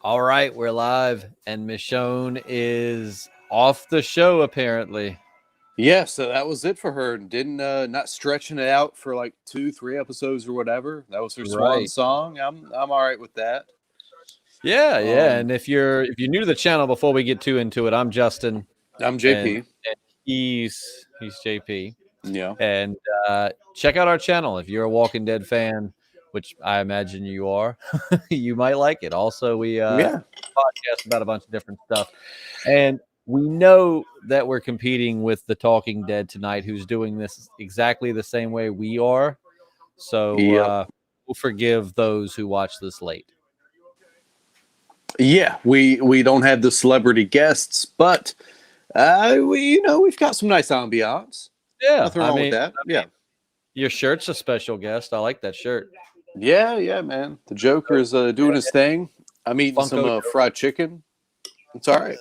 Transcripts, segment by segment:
All right, we're live, and Michonne is off the show apparently. Yeah, so that was it for her. Didn't not stretching it out for like 2, 3 episodes or whatever. That was her swan Right. song. I'm all right with that. Yeah, yeah. Um, And if you're new to the channel, before we get too into it, I'm Justin, I'm and, JP. and he's JP. Yeah, And check out our channel if you're a Walking Dead fan, which I imagine you are. You might like it. Also, we yeah, podcast about a bunch of different stuff. And we know that we're competing with the Talking Dead tonight, who's doing this exactly the same way we are. So yep, we'll forgive those who watch this late. yeah. We don't have the celebrity guests, but we've got some nice ambiance. Yeah, Nothing wrong with that. Yeah, your shirt's a special guest. I like that shirt. yeah, man. The Joker is doing his thing. I'm eating some Funko. fried chicken. It's all right.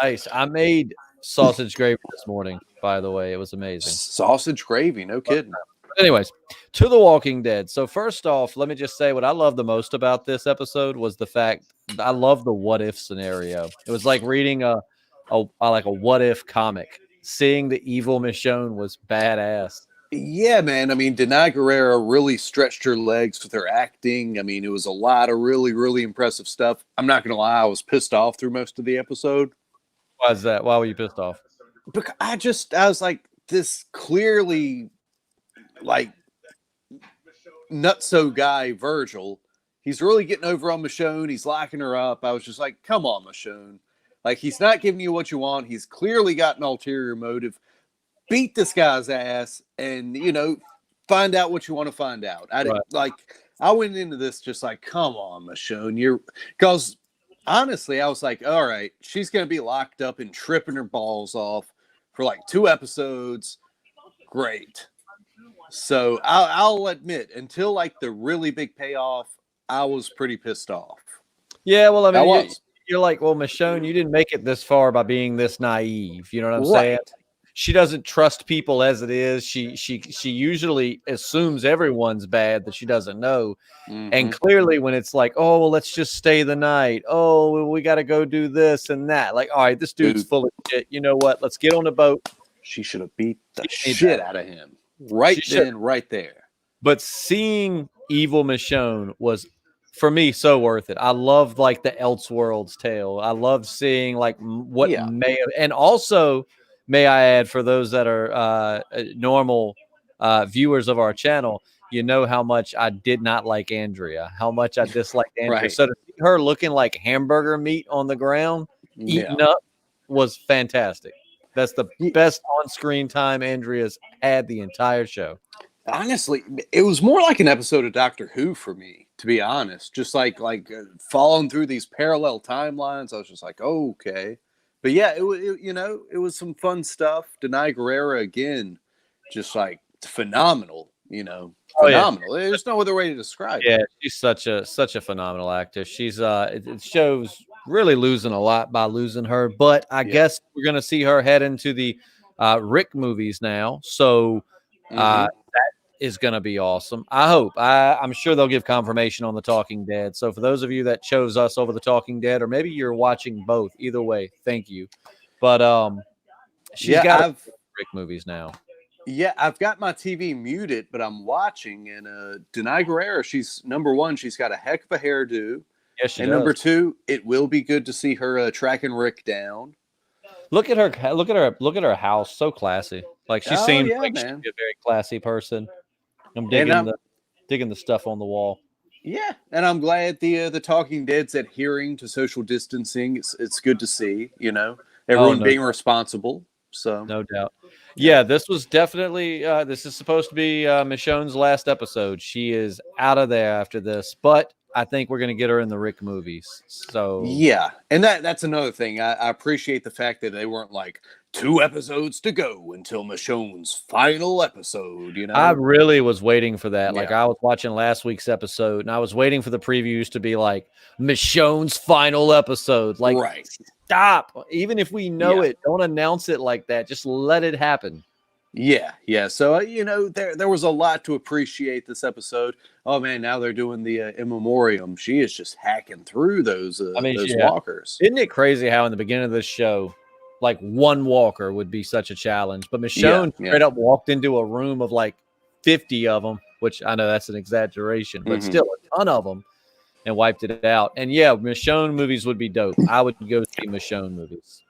Nice. I made sausage gravy this morning, by the way. It was amazing. Sausage gravy, no kidding. Anyways, to The Walking Dead. So first off, let me just say what I love the most about this episode was the fact I love the what if scenario. It was like reading a like a what if comic. Seeing the evil Michonne was badass. Yeah, man. I mean, Denai Guerrero really stretched her legs with her acting. I mean, it was a lot of really, really impressive stuff. I'm not going to lie, I was pissed off through most of the episode. Why is that? Why were you pissed off? Because I was like, this clearly, like, nutso guy, Virgil, he's really getting over on Michonne. He's locking her up. I was just like, come on, Michonne. Like, he's not giving you what you want. He's clearly got an ulterior motive. Beat this guy's ass and find out what you want to find out. I went into this just like, come on, Michonne, because honestly I was like, all right, she's gonna be locked up and tripping her balls off for like 2 episodes. Great. So I'll admit, until like the really big payoff, I was pretty pissed off. Yeah, well, I I mean, was. you're like, well, Michonne, you didn't make it this far by being this naive. You know what I'm saying? Right. She doesn't trust people as it is. She usually assumes everyone's bad that she doesn't know. And clearly when it's like, oh, well, let's just stay the night. Oh, well, we got to go do this and that. Like, all right, this dude's full of shit. You know what? Let's get on the boat. She should have beat the shit out of him right then, right there. But seeing evil Michonne was, for me, so worth it. I love like the Elseworlds tale. I love seeing like what may have, and also may I add, for those that are normal viewers of our channel, you know how much I did not like Andrea, how much I disliked Andrea. Right. So to see her looking like hamburger meat on the ground, eaten up, was fantastic. That's the best on-screen time Andrea's had the entire show. Honestly, it was more like an episode of Doctor Who for me, to be honest. Just like following through these parallel timelines, I was just like, oh, okay. But yeah, it was some fun stuff. Denai Guerrero again, just like phenomenal. Phenomenal. Oh, yeah. There's no other way to describe it. Yeah, she's such a phenomenal actor. She's it shows really losing a lot by losing her, but I guess we're gonna see her head into the Rick movies now. So that is gonna be awesome. I hope. I'm sure they'll give confirmation on the Talking Dead. So for those of you that chose us over the Talking Dead, or maybe you're watching both, either way, thank you. But she's got Rick movies now. Yeah, I've got my TV muted, but I'm watching, and Denai Guerrero, she's number one. She's got a heck of a hairdo. Yes, she and does. Number two, it will be good to see her tracking Rick down. Look at her! Look at her house. So classy. Like she seems like she'd be a very classy person. I'm digging the stuff on the wall. Yeah, and I'm glad the Talking Dead's adhering to social distancing. It's good to see. Everyone being responsible. So no doubt. Yeah, this was definitely this is supposed to be Michonne's last episode. She is out of there after this, but I think we're gonna get her in the Rick movies. So yeah, and that's another thing. I appreciate the fact that they weren't like 2 episodes to go until Michonne's final episode. I really was waiting for that. Like I was watching last week's episode, and I was waiting for the previews to be like Michonne's final episode. Like, stop. Even if we know it, don't announce it like that. Just let it happen. Yeah. So there was a lot to appreciate this episode. Oh man, now they're doing the in memoriam. She is just hacking through I mean, those yeah. walkers. Isn't it crazy how in the beginning of this show, like one walker would be such a challenge, but Yeah, Michonne yeah. straight up walked into a room of like 50 of them, which I know that's an exaggeration, but Hmm. still a ton of them, and wiped it out. And yeah, Michonne movies would be dope. I would go see Michonne movies.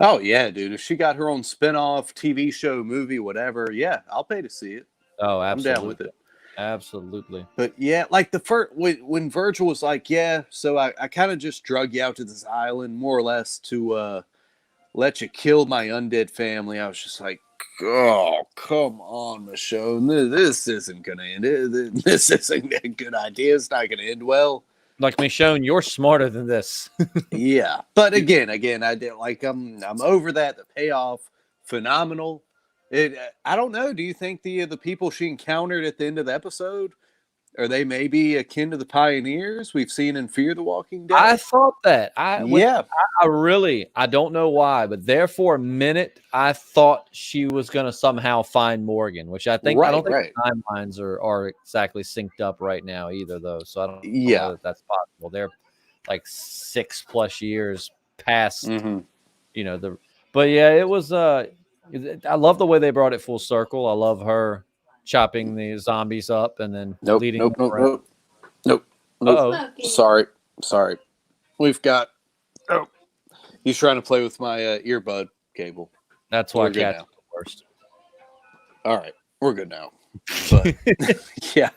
Oh yeah, dude. If she got her own spinoff TV show, movie, whatever, yeah, I'll pay to see it. Oh, I'm down with absolutely. it. Absolutely. But yeah, like the first when Virgil was like, yeah, so I kind of just drug you out to this island more or less to let you kill my undead family. I was just like, oh, come on, Michonne. This isn't gonna end. This isn't a good idea. It's not gonna end well. Like Michonne, you're smarter than this. Yeah, but again, I did like I'm over that. The payoff, phenomenal. I don't know. Do you think the people she encountered at the end of the episode are they maybe akin to the pioneers we've seen in Fear the Walking I Dead? thought that. Yeah, I don't know why, but there for a minute, I thought she was going to somehow find Morgan, which I don't think right. the timelines are exactly synced up right now either, though. So I don't know Yeah. that that's possible. They're like 6+ years past, Mm-hmm. but yeah, it was, I love the way they brought it full circle. I love her chopping the zombies up and then Nope, leading nope, them nope, around. nope, nope, nope. Uh-oh. Sorry. We've got. Oh, he's trying to play with my earbud cable. That's why We're good cats now. are the worst. All right, we're good now. But yeah.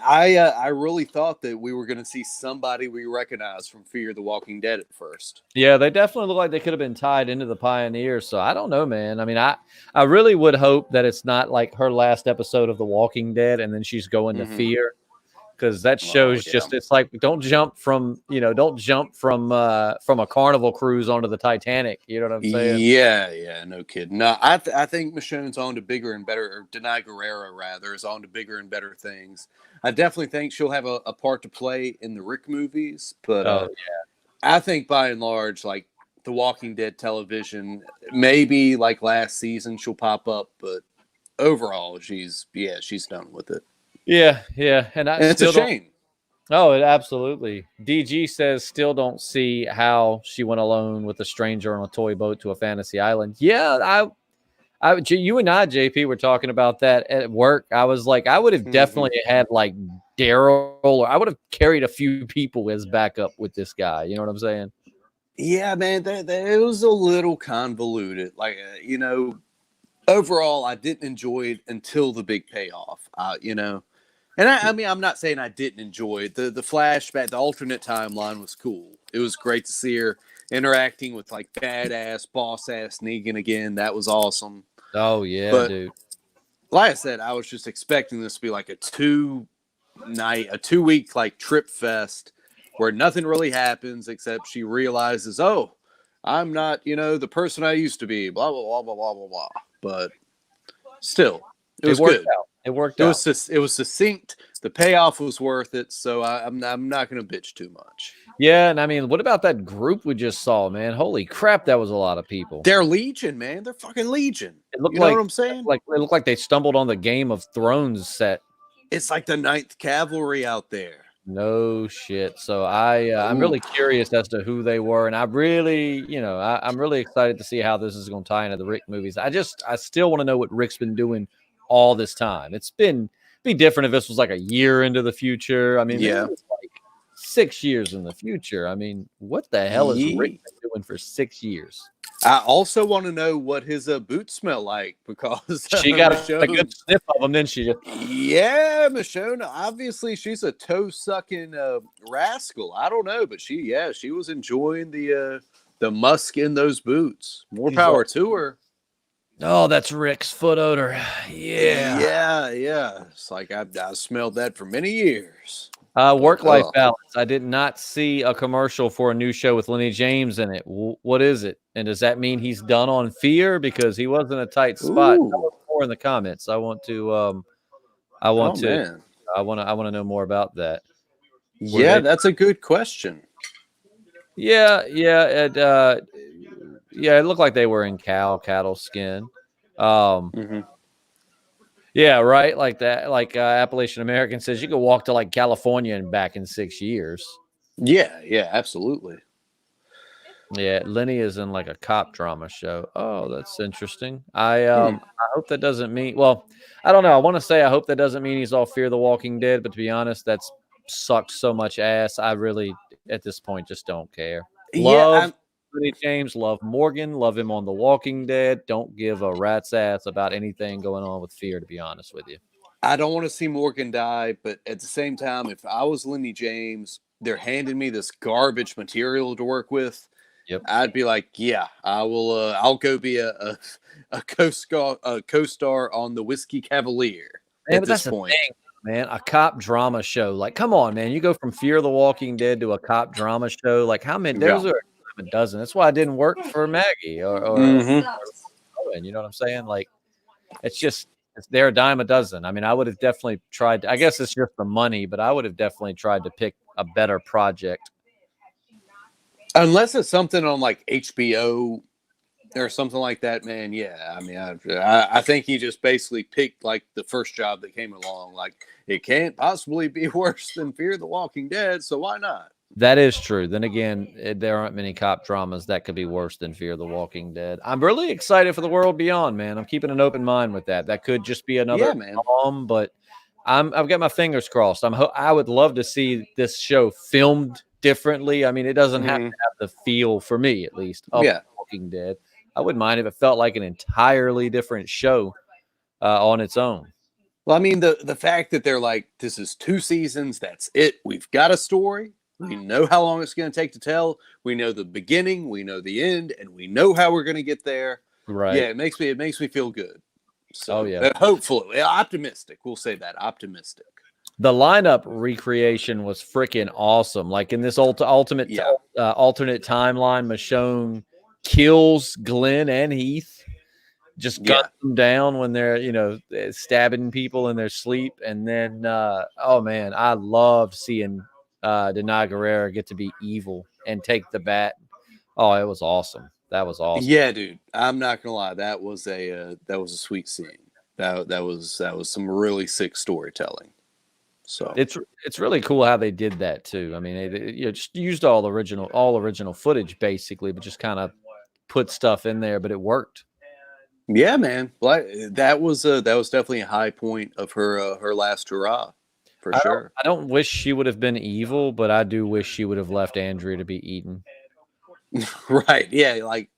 I really thought that we were going to see somebody we recognize from Fear the Walking Dead at first. Yeah, they definitely look like they could have been tied into the Pioneers. So I don't know, man. I mean, I really would hope that it's not like her last episode of The Walking Dead and then she's going to Mhm. Fear, because that shows yeah. just it's like don't jump from a Carnival cruise onto the Titanic. You know what I'm saying? Yeah, no kidding. No, I think Michonne's on to bigger and better, or Denai Guerrero rather is on to bigger and better things. I definitely think she'll have a part to play in the Rick movies, but Oh I think by and large, like the Walking Dead television, maybe like last season she'll pop up, but overall she's done with it, yeah, and I and it's a still don't. shame. Oh, it absolutely. DG says still don't see how she went alone with a stranger on a toy boat to a fantasy island. Yeah, you and I, JP, were talking about that at work. I was like, I would have definitely had like Daryl, or I would have carried a few people as backup with this guy. You know what I'm saying? Yeah, man, it was a little convoluted. Like, overall, I didn't enjoy it until the big payoff. And I mean, I'm not saying I didn't enjoy it. The flashback, the alternate timeline was cool. It was great to see her interacting with like badass boss ass Negan again. That was awesome. Oh yeah, But dude. like I said, I was just expecting this to be like a 2-week like trip fest where nothing really happens except she realizes, oh, I'm not, the person I used to be, blah, blah, blah, blah, blah, blah, blah. But still, it was worked good. out. It worked out. It was succinct. The payoff was worth it. So I'm not going to bitch too much. Yeah, and I mean, what about that group we just saw, man? Holy crap, that was a lot of people. They're Legion, man. They're fucking Legion. It looked You know like what I'm saying? Like it looked like they stumbled on the Game of Thrones set. It's like the 9th Cavalry out there. No shit. So I'm really curious as to who they were, and I really, I'm really excited to see how this is going to tie into the Rick movies. I still want to know what Rick's been doing all this time. Be different if this was like a year into the future. I mean, Yeah. it was like 6 years in the future. I mean, what the hell is Rick been doing for 6 years? I also want to know what his boots smell like, because She got a good sniff of them, didn't she? Yeah, Michonne. Obviously, she's a toe sucking rascal. I don't know, but she was enjoying the musk in those boots. More power to her. Oh, that's Rick's foot odor. Yeah. It's like I smelled that for many years. Work-life balance. I did not see a commercial for a new show with Lenny James in it. What is it? And does that mean he's done on Fear? Because he was in a tight spot. More in the comments. I want to know more about that. That's a good question. Yeah. It looked like they were in cattle skin. Yeah, right. Like that. Like Appalachian American says, you could walk to like California and back in 6 years. Yeah, yeah, absolutely. Yeah, Lenny is in like a cop drama show. Oh, that's interesting. Hmm. I hope that doesn't mean. Well, I don't know. I want to say I hope that doesn't mean he's all Fear the Walking Dead, but to be honest, that's sucked so much ass. I really at this point just don't care. Yeah, Love I'm. Lenny James, love Morgan, love him on The Walking Dead. Don't give a rat's ass about anything going on with Fear. To be honest with you. I don't want to see Morgan die, but at the same time, if I was Lenny James, they're handing me this garbage material to work with. Yep. I'd be like, yeah, I will. I'll go be a co-star on the Whiskey Cavalier Man, at but this that's the point. thing, man. A cop drama show. Like, come on, man. You go from Fear the Walking Dead to a cop drama show. Like, how many? Yeah. Those are a dozen. That's why it didn't work for Maggie or Mm-hmm. Owen. You know what I'm saying? Like, it's just they're a dime a dozen. I mean, I would have definitely tried. I guess it's just the money, but I would have definitely tried to pick a better project. Unless it's something on like HBO or something like that, man. Yeah, I mean, I think he just basically picked like the first job that came along. Like, it can't possibly be worse than Fear the Walking Dead, so why not? That is true. Then again, there aren't many cop dramas that could be worse than Fear the Walking Dead. I'm really excited for The World Beyond, man. I'm keeping an open mind with that. That could just be another Yeah, man. but I've got my fingers crossed. I would love to see this show filmed differently. I mean, it doesn't have to Hmm. have the feel, for me at least, of Yeah. The Walking Dead. I wouldn't mind if it felt like an entirely different show on its own. Well, I mean, the fact that they're like, this is 2 seasons, that's it. We've got a story. We know how long it's going to take to tell. We know the beginning, we know the end, and we know how we're going to get there. Yeah, Right. it makes me feel good. Oh, So yeah. hopefully, optimistic. We'll say that optimistic. The lineup recreation was freaking awesome. Like in this ultimate Yeah, alternate timeline, Michonne kills Glenn and Heath, just guns yeah, them down when they're stabbing people in their sleep, and then oh man, I loved seeing Denai Guerrera get to be evil and take the bat. Oh, it was awesome. That was awesome. yeah, dude. I'm not gonna lie. That was a sweet scene. That was some really sick storytelling. So It's really cool how they did that too. I mean, they just used all original footage basically, but just kind of put stuff in there, but it worked. yeah, man. Like that was definitely a high point of her last hurrah, for sure. I don't wish she would have been evil, but I do wish she would have left Andrea to be eaten. Right? Yeah, like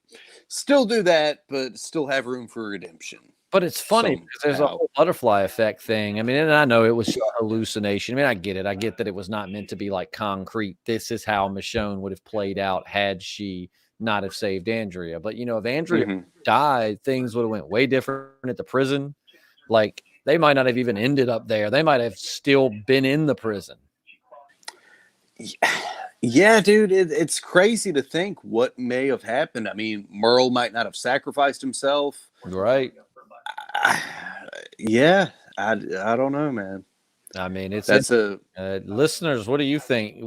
still do that, but still have room for redemption But it's funny because there's a somehow. whole butterfly effect thing. I mean, and I know it was hallucination. I mean, I get it. I get that it was not meant to be like concrete. This is how Michonne would have played out had she not have saved Andrea. But if Andrea Hmm. died, things would have went way different at the prison. Like they might not have even ended up there. They might have still been in the prison. Yeah, dude, it's crazy to think what may have happened. I mean, Merle might not have sacrificed himself. Right. Yeah, I don't know, man. I mean, it's That's a listeners. What do you think?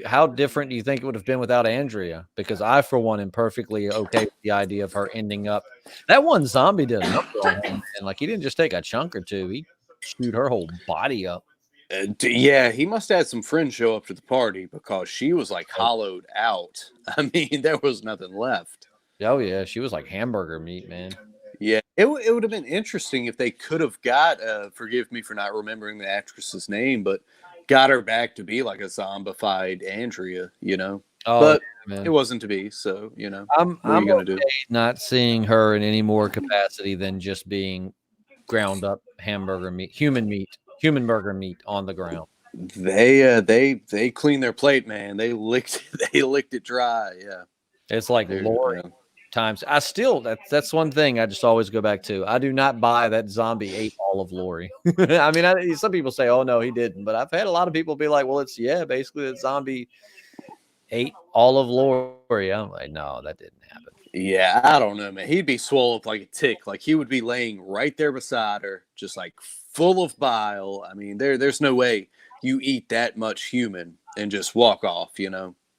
How different do you think it would have been without Andrea? Because I, for one, am perfectly okay with the idea of her ending up. That one zombie did a number on him, and like he didn't just take a chunk or two; he chewed her whole body up. yeah. He must have had some friends show up to the party because she was like Oh, hollowed out. I mean, there was nothing left. oh yeah, she was like hamburger meat, man. Yeah, it would have been interesting if they could have got. Forgive me for not remembering the actress's name, but got her back to be like a zombified Andrea. Oh But yeah, it man. wasn't to be. So what are I'm you gonna do? okay not seeing her in any more capacity than just being ground up hamburger meat, human burger meat on the ground. They cleaned their plate, man. They licked they licked it dry. Yeah, It's like They're- Lori yeah. times. That's one thing I just always go back to. I do not buy that zombie ate all of Lori. I mean, some people say, "Oh no, he didn't," but I've had a lot of people be like, "Well, basically that zombie ate all of Lori." I'm like, "No, that didn't happen." Yeah, I don't know, man. He'd be swole up like a tick. Like he would be laying right there beside her, just like full of bile. I mean, there's no way you eat that much human and just walk off.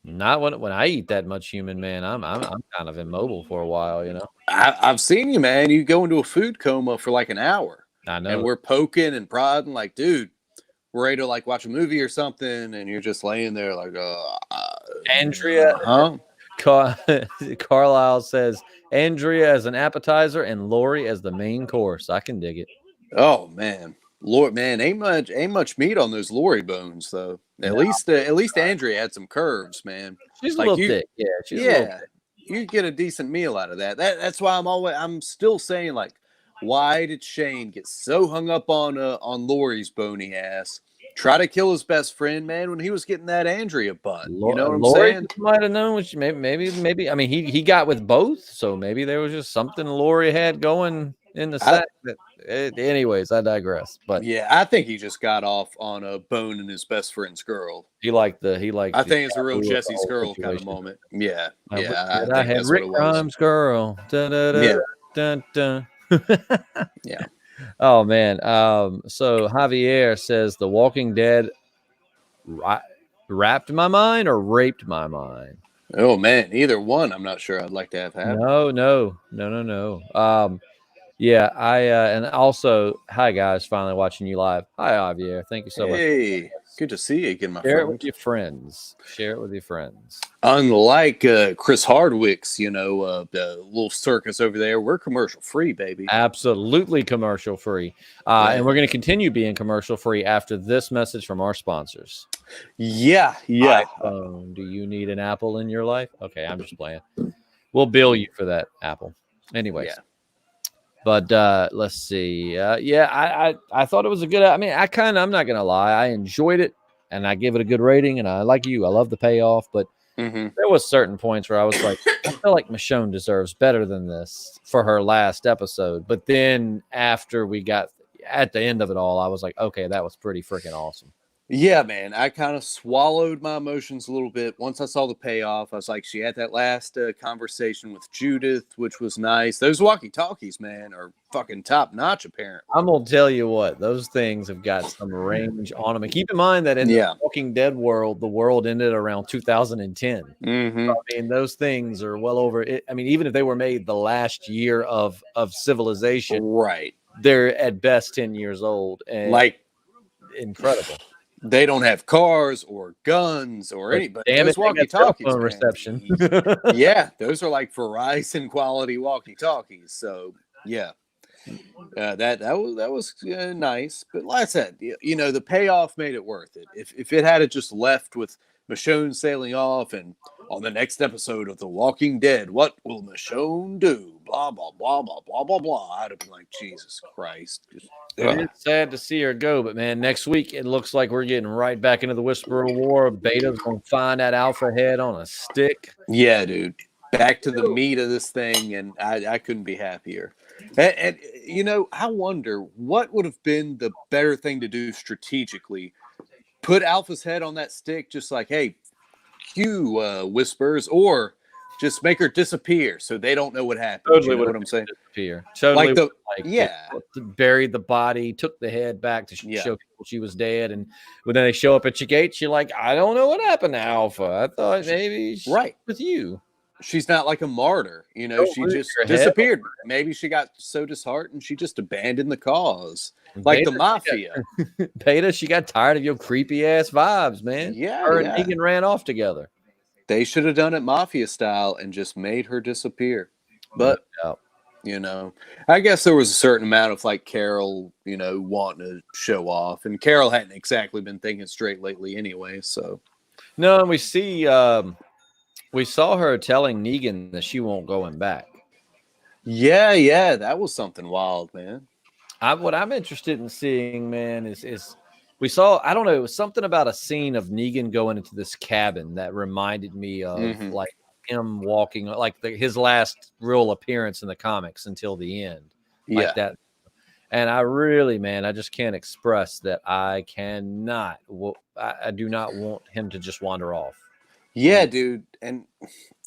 Not when I eat that much human, man. I'm kind of immobile for a while, you know. I've seen you, man. You go into a food coma for like an hour, I and know. we're poking and prodding, like, dude, we're ready to like watch a movie or something, and you're just laying there like, Andrea huh? Car- Carlisle says Andrea as an appetizer and Lori as the main course. I can dig it. Oh man, Lord, man, ain't much meat on those Lori bones though. No, At least Andrea had some curves, man. she's a Like little you, thick. Yeah, she's a little yeah, you get a decent meal out of that. That's why I'm still saying, like, why did Shane get so hung up on Lori's bony ass? Try to kill his best friend, man, when he was getting that Andrea butt. You know what I'm Lori saying? just might have known. Which maybe. I mean, he got with both, so maybe there was just something Lori had going in the I sack. Anyways, I digress. But Yeah, I think he just got off on a boning his best friend's girl. he liked I the think it's a real taboo of the Jesse's whole girl kind of situation. moment. Yeah, I, yeah, I I think had that's what Rick it was. Grimes' girl. Da, da, da, Yeah, dun, dun. yeah. Oh man. So Javier says The Walking Dead wrapped my mind or raped my mind. Oh man, either one, I'm not sure I'd like to have happen. No. Yeah, and also, hi guys, finally watching you live. Hi Javier, thank you so much. Hey, good to see you again, my Share it with friend. your friends. Share it with your friends. Unlike Chris Hardwick's, the little circus over there, we're commercial free, baby. Absolutely commercial free. And we're going to continue being commercial free after this message from our sponsors. Yeah. iPhone, do you need an Apple in your life? Okay, I'm just playing. We'll bill you for that Apple. Anyways. Yeah. But let's see. I thought it was a good. I mean, I'm not gonna lie, I enjoyed it and I give it a good rating. And I like you, I love the payoff. But there was certain points where I was like, I feel like Michonne deserves better than this for her last episode. But then after we got at the end of it all, I was like, okay, that was pretty freaking awesome. Yeah, man. I kind of swallowed my emotions a little bit. Once I saw the payoff, I was like, she had that last conversation with Judith, which was nice. Those walkie-talkies, man, are fucking top-notch, apparently. I'm gonna tell you what, those things have got some range on them. And keep in mind that in the Walking Dead world, the world ended around 2010. Mm-hmm. So, I mean, those things are well over it. I mean, even if they were made the last year of civilization, Right, they're at best 10 years old. And like, incredible. They don't have cars or guns or but damn those walkie-talkies, man, reception. yeah, those are like Verizon quality walkie-talkies. So yeah, that was nice. But like I said, the payoff made it worth it. If it had just left with Michonne sailing off and on the next episode of The Walking Dead, what will Michonne do? Blah blah blah blah blah blah blah. I'd have been like, Jesus Christ. It is sad to see her go, but man, next week it looks like we're getting right back into the Whisperer War. Beta's gonna find that alpha head on a stick. Yeah, dude. Back to the meat of this thing, and I couldn't be happier. And I wonder what would have been the better thing to do strategically. Put Alpha's head on that stick, just like, hey, cue whispers, or just make her disappear so they don't know what happened. Totally, you know what I'm saying? Disappear. Totally, yeah. Buried the body, took the head back to show people she was dead, and when they show up at your gate, you're like, I don't know what happened to Alpha. I thought maybe she was with you. She's not like a martyr, she just disappeared. Maybe she got so disheartened she just abandoned the cause. Like the mafia. Beta, she got tired of your creepy ass vibes, man. Yeah. Her and Negan ran off together. They should have done it mafia style and just made her disappear. But I guess there was a certain amount of like Carol, wanting to show off, and Carol hadn't exactly been thinking straight lately anyway. So no, and we saw her telling Negan that she won't go him back. Yeah, that was something wild, man. What I'm interested in seeing, man, is we saw, I don't know, it was something about a scene of Negan going into this cabin that reminded me of like him walking, like his last real appearance in the comics until the end, like that. And I really, man, I just can't express that I do not want him to just wander off. Yeah, dude. And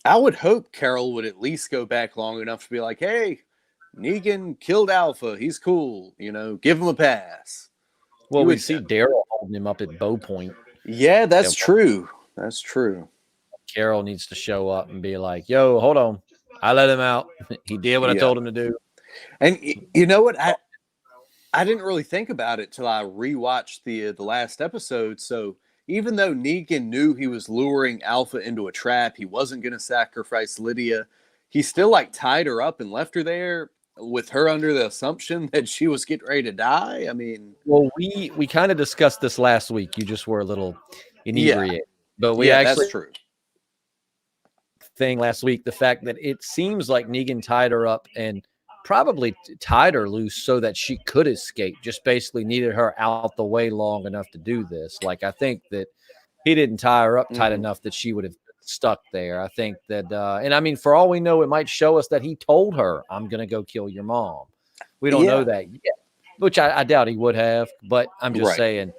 I would hope Carol would at least go back long enough to be like, hey, Negan killed Alpha. He's cool. Give him a pass. Well, we see Daryl holding him up at bow point. Yeah, that's true. That's true. Carol needs to show up and be like, "Yo, hold on, I let him out. He did what I Yeah. told him to do." And you know what? I didn't really think about it till I rewatched the last episode. So even though Negan knew he was luring Alpha into a trap, he wasn't going to sacrifice Lydia. He still like tied her up and left her there with her under the assumption that she was getting ready to die. I mean, Well, we kind of discussed this last week. You just were a little yeah, inebriated, but we yeah, that's actually true. thing last week, the fact that it seems like Negan tied her up and probably tied her loose so that she could escape, just basically needed her out the way long enough to do this. Like, I think that he didn't tie her up tight Mm-hmm. enough that she would have stuck there. I think that, and I mean, for all we know, it might show us that he told her, "I'm going to go kill your mom." We don't know Yeah, that yet, which I doubt he would have, but I'm just right. saying.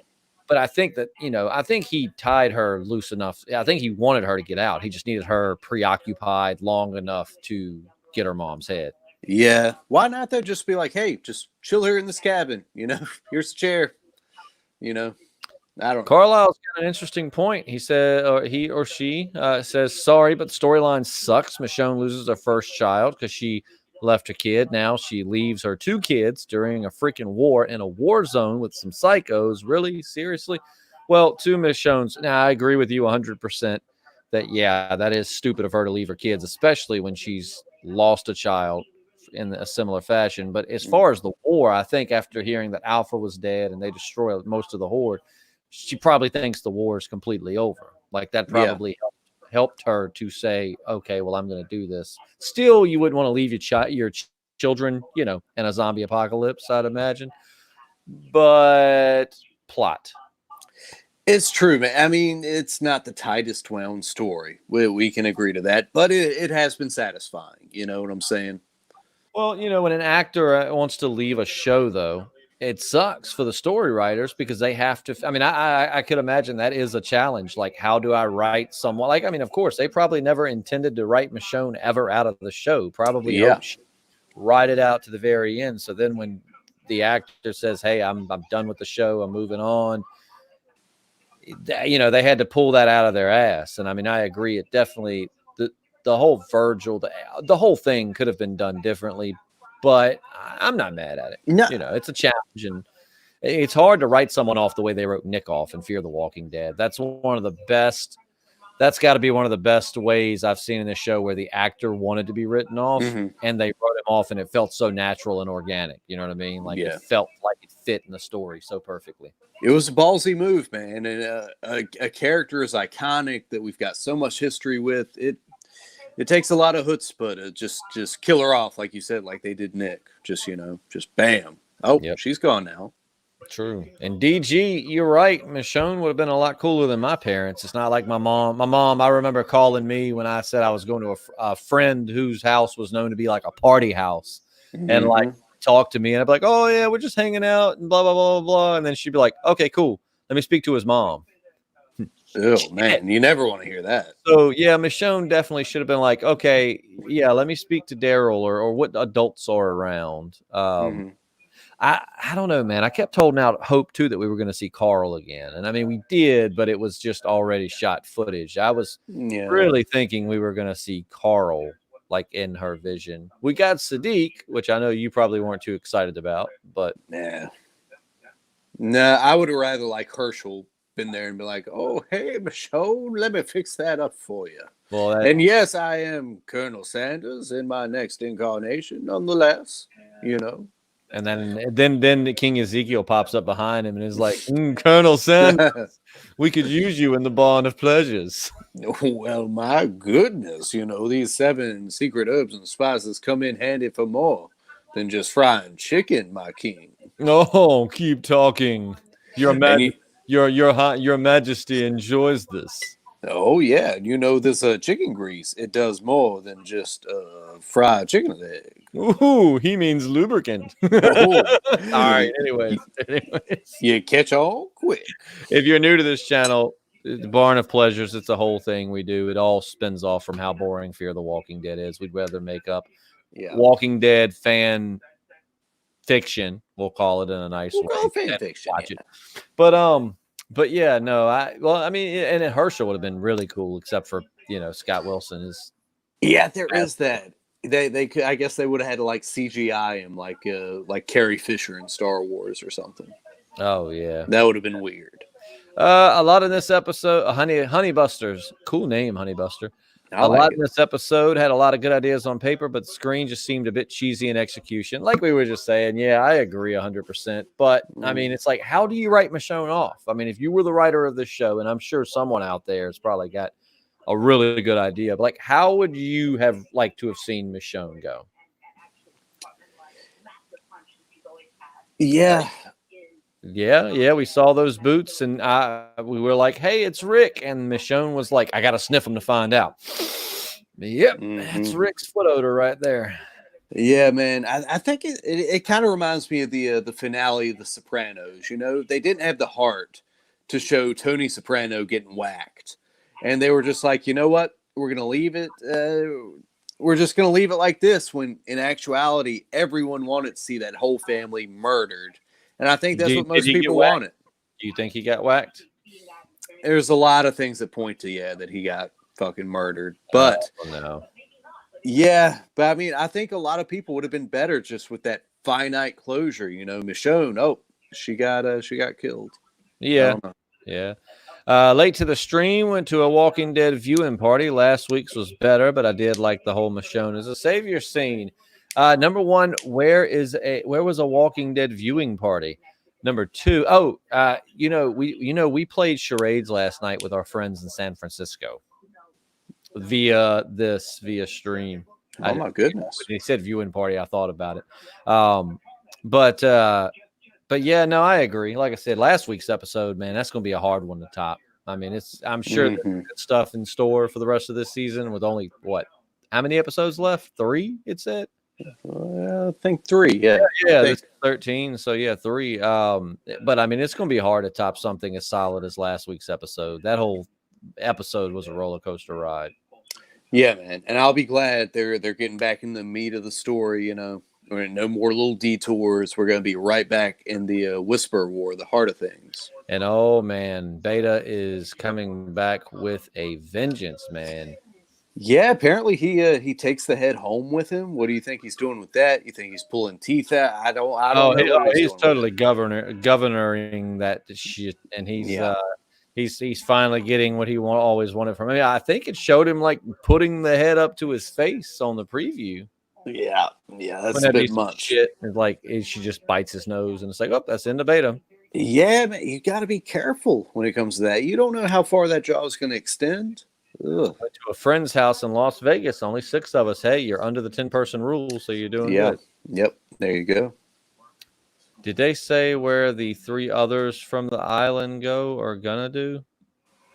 But I think that, I think he tied her loose enough. I think he wanted her to get out. He just needed her preoccupied long enough to get her mom's head. Yeah. Why not though? Just be like, hey, just chill here in this cabin. Here's the chair. You know, I don't know. Carlisle's got an interesting point. He said, or he or she says, "Sorry, but the storyline sucks. Michonne loses her first child because she left her kid. Now she leaves her two kids during a freaking war in a war zone with some psychos. Really? Seriously?" Well, to Michonne's, now I agree with you 100% that, yeah, that is stupid of her to leave her kids, especially when she's lost a child in a similar fashion. But as far as the war, I think after hearing that Alpha was dead and they destroyed most of the horde, she probably thinks the war is completely over. Like that Yeah. probably helped her to say, "Okay, well, I'm going to do this." Still, you wouldn't want to leave your children, in a zombie apocalypse, I'd imagine. But plot. It's true, man. I mean, it's not the tightest wound story. We can agree to that, but it has been satisfying. You know what I'm saying? Well, when an actor wants to leave a show, though, it sucks for the story writers because they have to. I mean, I could imagine that is a challenge. Like, how do I write someone? Like, I mean, of course, they probably never intended to write Michonne ever out of the show. Probably Yeah. hoped she write it out to the very end. So then when the actor says, "Hey, I'm done with the show. I'm moving on," they had to pull that out of their ass. And I mean, I agree. It definitely the whole Virgil, the whole thing could have been done differently, but I'm not mad at it. No. It's a challenge, and it's hard to write someone off the way they wrote Nick off in Fear the Walking Dead. That's one of the best. That's got to be one of the best ways I've seen in this show where the actor wanted to be written off Mm-hmm. and they wrote him off, and it felt so natural and organic. You know what I mean? Like it Yeah. felt like it fit in the story so perfectly. It was a ballsy move, man, and a character as iconic that we've got so much history with. It takes a lot of chutzpah to just kill her off, like you said, like they did Nick. Just just bam. Oh, Yep. she's gone now. True. And DG, you're right. Michonne would have been a lot cooler than my parents. It's not like my mom. My mom, I remember calling me when I said I was going to a friend whose house was known to be like a party house, and like talk to me, and I'd be like, "Oh yeah, we're just hanging out," and blah blah blah blah blah. And then she'd be like, "Okay, cool. Let me speak to his mom." Oh man, you never want to hear that. So yeah, Michonne definitely should have been like, "Okay, yeah, let me speak to Daryl or what adults are around." Mm-hmm. I don't know, man. I kept holding out hope too that we were going to see Carl again, and I mean we did, but it was just already shot footage. I was Yeah. really thinking we were going to see Carl like in her vision. We got Sadiq, which I know you probably weren't too excited about, but Nah. Nah, I would have rather like Herschel been there and be like, "Oh, hey, Michonne, let me fix that up for you." well, And yes, I am Colonel Sanders in my next incarnation, nonetheless. You know. and then the King Ezekiel pops up behind him and is like, "Colonel Sanders, we could use you in the Bond of Pleasures." Well, my goodness, these 7 secret herbs and spices come in handy for more than just frying chicken, my king. Oh, keep talking. Your And you, your Majesty enjoys this. oh yeah, this chicken grease, it does more than just fried chicken leg. Ooh, he means lubricant. Oh, All right. Anyways, you catch on quick. if you're new to this channel, the Barn of Pleasures, it's a whole thing we do. It all spins off from how boring Fear the Walking Dead is. We'd rather make up Walking Dead fan fiction. We'll call it in a nice way. Fan fiction. Watch it. But But yeah, no, I mean, and Herschel would have been really cool, except for Scott Wilson is. Yeah, there is that. They could, I guess they would have had to like CGI him like Carrie Fisher in Star Wars or something. Oh yeah. That would have been weird. A lot in this episode, Honey Busters, cool name, Honey Buster. I A like lot it. in this episode had a lot of good ideas on paper, but the screen just seemed a bit cheesy in execution. Like we were just saying, yeah, I agree 100%. But I mean, it's like, how do you write Michonne off? I mean, if you were the writer of this show, and I'm sure someone out there has probably got a really good idea, but like, how would you have liked to have seen Michonne go? Yeah. Yeah, we saw those boots, and we were like, "Hey, it's Rick," and Michonne was like, "I got to sniff him to find out." Yep, that's Rick's foot odor right there. Yeah, man. I think it kind of reminds me of the finale of The Sopranos. They didn't have the heart to show Tony Soprano getting whacked, and they were just like, you know what, we're gonna leave it. We're just gonna leave it like this. When in actuality, everyone wanted to see that whole family murdered. And I think that's what most people wanted. Do you think he got whacked? There's a lot of things that point to, that he got fucking murdered. But, no. Yeah, but I mean, I think a lot of people would have been better just with that finite closure. Michonne, she got killed. Yeah. Yeah. Late to the stream, went to a Walking Dead viewing party. Last week's was better, but I did like the whole Michonne as a savior scene. Number one, where was a Walking Dead viewing party? Number two, we played charades last night with our friends in San Francisco via stream. Oh my goodness! When they said viewing party, I thought about it. But yeah, no, I agree. Like I said, last week's episode, man, that's going to be a hard one to top. I mean, I'm sure there's good stuff in store for the rest of this season with only how many episodes left? 3, it said. I think 3. Yeah. This is 13. So yeah, 3. But I mean, it's going to be hard to top something as solid as last week's episode. That whole episode was a roller coaster ride. Yeah, man, and I'll be glad they're getting back in the meat of the story. No more little detours. We're going to be right back in the Whisper War, the heart of things. And oh man, Beta is coming back with a vengeance, man. Yeah, apparently he takes the head home with him. What do you think he's doing with that? You think he's pulling teeth out? I don't know. He's totally governing that shit, and he's finally getting what he always wanted from him. I think it showed him like putting the head up to his face on the preview. Yeah, that's a bit much. Shit. It's like she just bites his nose, and it's like, oh, that's in the Beta. Yeah, man, you got to be careful when it comes to that. You don't know how far that jaw is going to extend. Went to a friend's house in Las Vegas. Only 6 of us. Hey, you're under the 10-person rule, so you're doing good. Yep. There you go. Did they say where the 3 others from the island go or gonna do?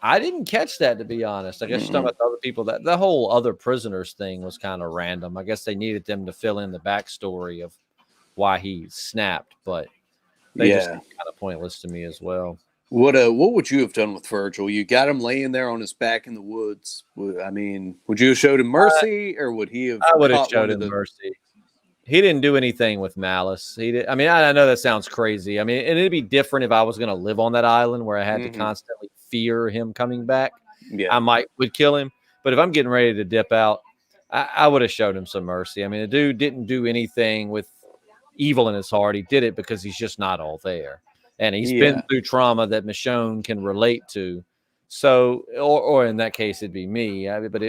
I didn't catch that, to be honest. I guess you're talking about the other people. That the whole other prisoners thing was kind of random. I guess they needed them to fill in the backstory of why he snapped, but they just kind of pointless to me as well. What would you have done with Virgil? You got him laying there on his back in the woods. I mean, would you have showed him mercy, or would he have? I would have showed him mercy. He didn't do anything with malice. He did. I mean, I know that sounds crazy. I mean, and it'd be different if I was going to live on that island where I had to constantly fear him coming back. Yeah, I would kill him. But if I'm getting ready to dip out, I would have showed him some mercy. I mean, the dude didn't do anything with evil in his heart. He did it because he's just not all there. And he's been through trauma that Michonne can relate to. So, or in that case, it'd be me. I would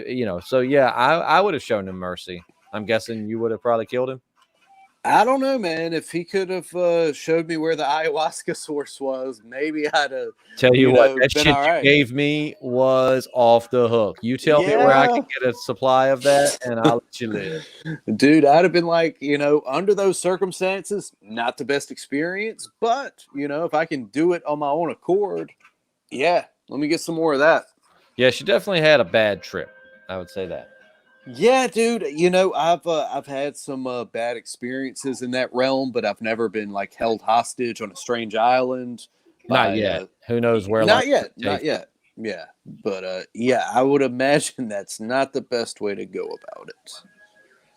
have shown him mercy. I'm guessing you would have probably killed him. I don't know, man. If he could have showed me where the ayahuasca source was, maybe I'd have. Tell you what, that shit you gave me was off the hook. You tell me where I can get a supply of that, and I'll let you live. Dude, I'd have been like, under those circumstances, not the best experience, but, if I can do it on my own accord, let me get some more of that. Yeah, she definitely had a bad trip. I would say that. Yeah, dude. I've had some bad experiences in that realm, but I've never been like held hostage on a strange island. Not yet. Who knows where? Not yet. Yeah, but I would imagine that's not the best way to go about it.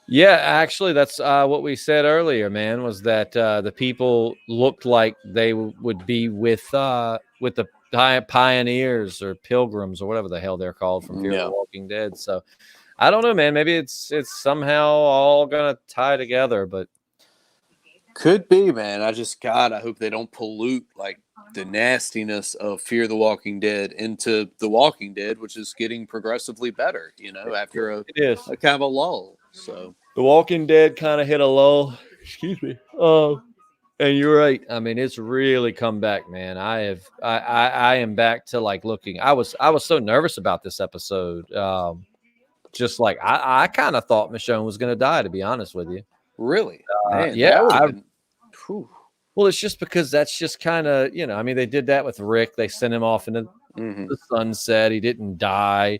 Yeah, actually, that's what we said earlier, man. Was that the people looked like they would be with the pioneers or pilgrims or whatever the hell they're called from Fear Yeah. the Walking Dead. So I don't know, man. Maybe it's somehow all gonna tie together, but Could be, man. God, I hope they don't pollute like the nastiness of Fear the Walking Dead into The Walking Dead, which is getting progressively better, after it is. a kind of a lull. So, The Walking Dead kind of hit a lull. Excuse me. And you're right. I mean, it's really come back, man. I am back to like looking. I was so nervous about this episode. Just like I kind of thought Michonne was going to die, to be honest with you. really, man, Yeah. that would have been. Whew. Well, it's just because that's just kind of I mean, they did that with Rick. They sent him off into Mhm. the sunset. He didn't die.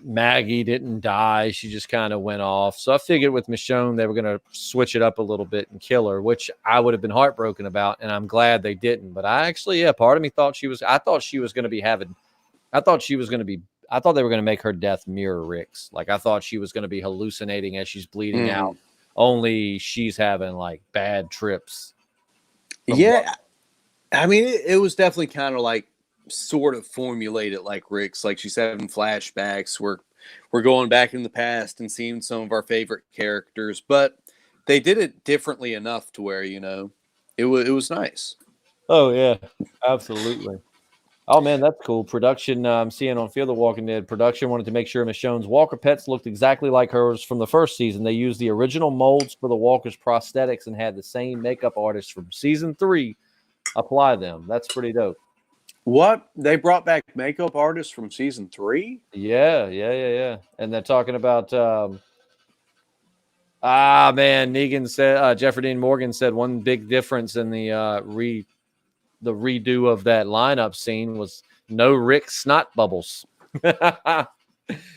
Maggie didn't die. She just kind of went off. So I figured with Michonne, they were going to switch it up a little bit and kill her, which I would have been heartbroken about. And I'm glad they didn't. But I actually, part of me thought I thought she was going to be I thought she was going to be, I thought they were going to make her death mirror Rick's. Like I thought she was going to be hallucinating as she's bleeding out. Only she's having like bad trips. Yeah. I mean, it was definitely kind of like sort of formulated like Rick's, like she's having flashbacks. We're going back in the past and seeing some of our favorite characters, but they did it differently enough to where it was nice. Oh yeah, absolutely. Oh man, that's cool. Production, I'm seeing on Fear the Walking Dead. Production wanted to make sure Michonne's Walker pets looked exactly like hers from the first season. They used the original molds for the Walker's prosthetics and had the same makeup artist from season 3 apply them. That's pretty dope. What? They brought back makeup artists from season 3? Yeah. And they're talking about man, Negan said Jeffrey Dean Morgan said one big difference in the redo of that lineup scene was no Rick snot bubbles.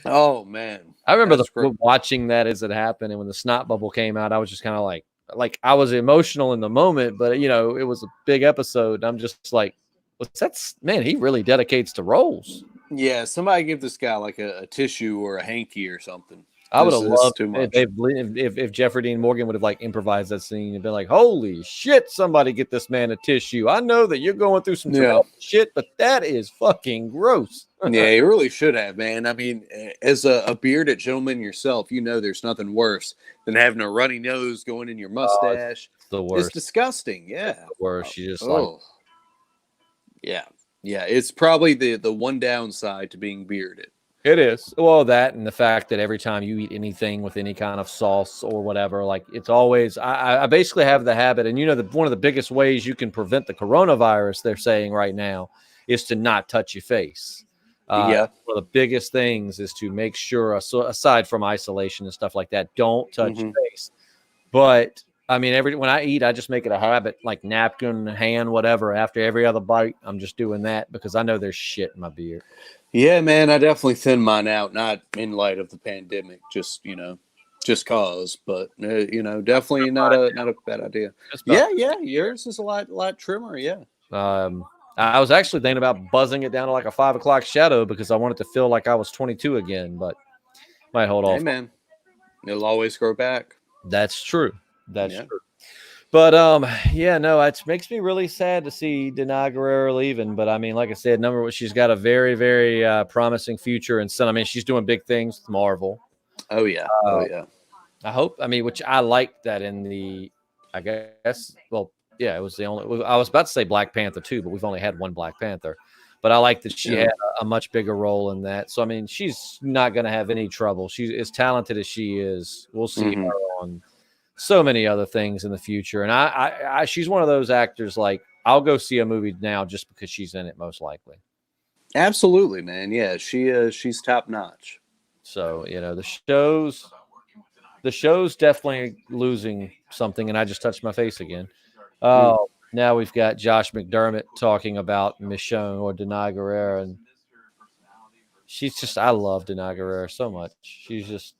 Oh man, I remember great. watching that as it happened, and when the snot bubble came out, I was just kind of like I was emotional in the moment, but it was a big episode. And I'm just like, what's that? Man, he really dedicates to roles. Yeah, somebody give this guy like a tissue or a hanky or something. I would have loved too much. if Jeffrey Dean Morgan would have like improvised that scene and been like, "Holy shit! Somebody get this man a tissue." I know that you're going through some shit, but that is fucking gross. Yeah, you really should have, man. I mean, as a bearded gentleman yourself, there's nothing worse than having a runny nose going in your mustache. It's the worst. It's disgusting. Yeah, it's the worst. You just yeah. It's probably the one downside to being bearded. It is. Well, that and the fact that every time you eat anything with any kind of sauce or whatever, like it's always, I basically have the habit, and one of the biggest ways you can prevent the coronavirus, they're saying right now, is to not touch your face. One of the biggest things is to make sure, aside from isolation and stuff like that, don't touch your face. But I mean, when I eat, I just make it a habit, like napkin, hand, whatever. After every other bite, I'm just doing that because I know there's shit in my beard. Yeah, man, I definitely thinned mine out, not in light of the pandemic, just cause, but definitely not a bad idea. Yeah, yours is a lot trimmer, yeah. I was actually thinking about buzzing it down to like a 5 o'clock shadow because I wanted to feel like I was 22 again, but might hold off. Hey, man, it'll always grow back. That's true. That's true. But it makes me really sad to see Denai Guerrero leaving. But I mean, like I said, she's got a very, very promising future, and I mean, she's doing big things with Marvel. Oh yeah, I hope. I mean, which I liked that in the, I guess. Well, yeah, it was the only. I was about to say Black Panther too, but we've only had one Black Panther. But I like that she had a much bigger role in that. So I mean, she's not going to have any trouble. She's as talented as she is. We'll see her on so many other things in the future. And I she's one of those actors, like I'll go see a movie now just because she's in it, most likely. Absolutely, man. Yeah, she's top notch. So, the show's definitely losing something. And I just touched my face again. Now we've got Josh McDermott talking about Michonne or Denai Guerrero. And I love Denai Guerrero so much. She's just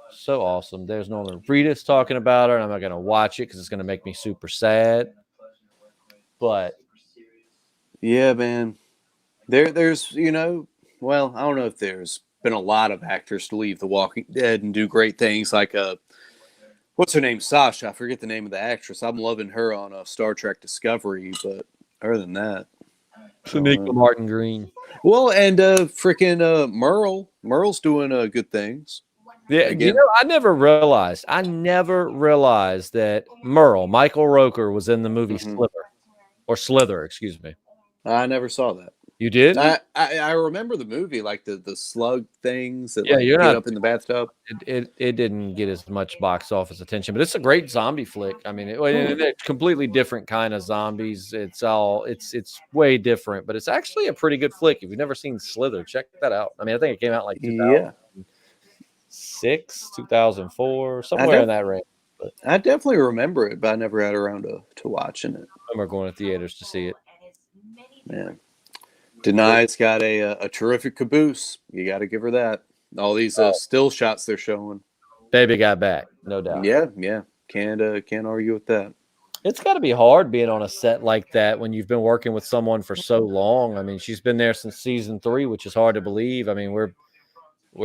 so awesome. There's Norman Reedus talking about her, and I'm not going to watch it because it's going to make me super sad. But yeah, man, there's well, I don't know if there's been a lot of actors to leave The Walking Dead and do great things. Like what's her name, Sasha? I forget the name of the actress. I'm loving her on Star Trek Discovery, but other than that, Shanika Martin Green. Well, and freaking Merle's doing good things. Yeah, Again. I never realized that Michael Roker, was in the movie Slither, excuse me. I never saw that. You did? I remember the movie, like the slug things that Yeah, like you're get not. up in the bathtub. It didn't get as much box office attention, but it's a great zombie flick. I mean, it's completely different kind of zombies. It's way different, but it's actually a pretty good flick. If you've never seen Slither, check that out. I mean, I think it came out like Yeah, 2006, 2004, somewhere in that range. But I definitely remember it, but I never got around to watching it. I remember going to theaters to see it. Man, Denai's got a terrific caboose. You got to give her that. All these still shots they're showing. Baby got back, no doubt. Yeah. Can't argue with that. It's got to be hard being on a set like that when you've been working with someone for so long. I mean, she's been there since season 3, which is hard to believe. I mean, we're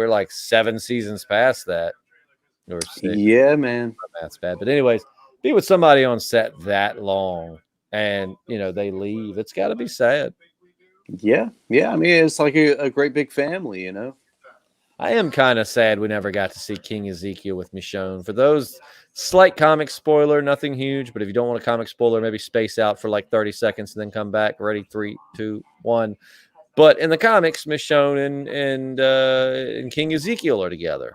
like 7 seasons past that, or 6. Yeah, man. That's bad. But anyways, be with somebody on set that long and they leave. It's got to be sad. Yeah. I mean, it's like a great big family, I am kind of sad we never got to see King Ezekiel with Michonne. For those, slight comic spoiler, nothing huge, but if you don't want a comic spoiler, maybe space out for like 30 seconds and then come back. Ready, 3, 2, 1. But in the comics, Michonne and King Ezekiel are together,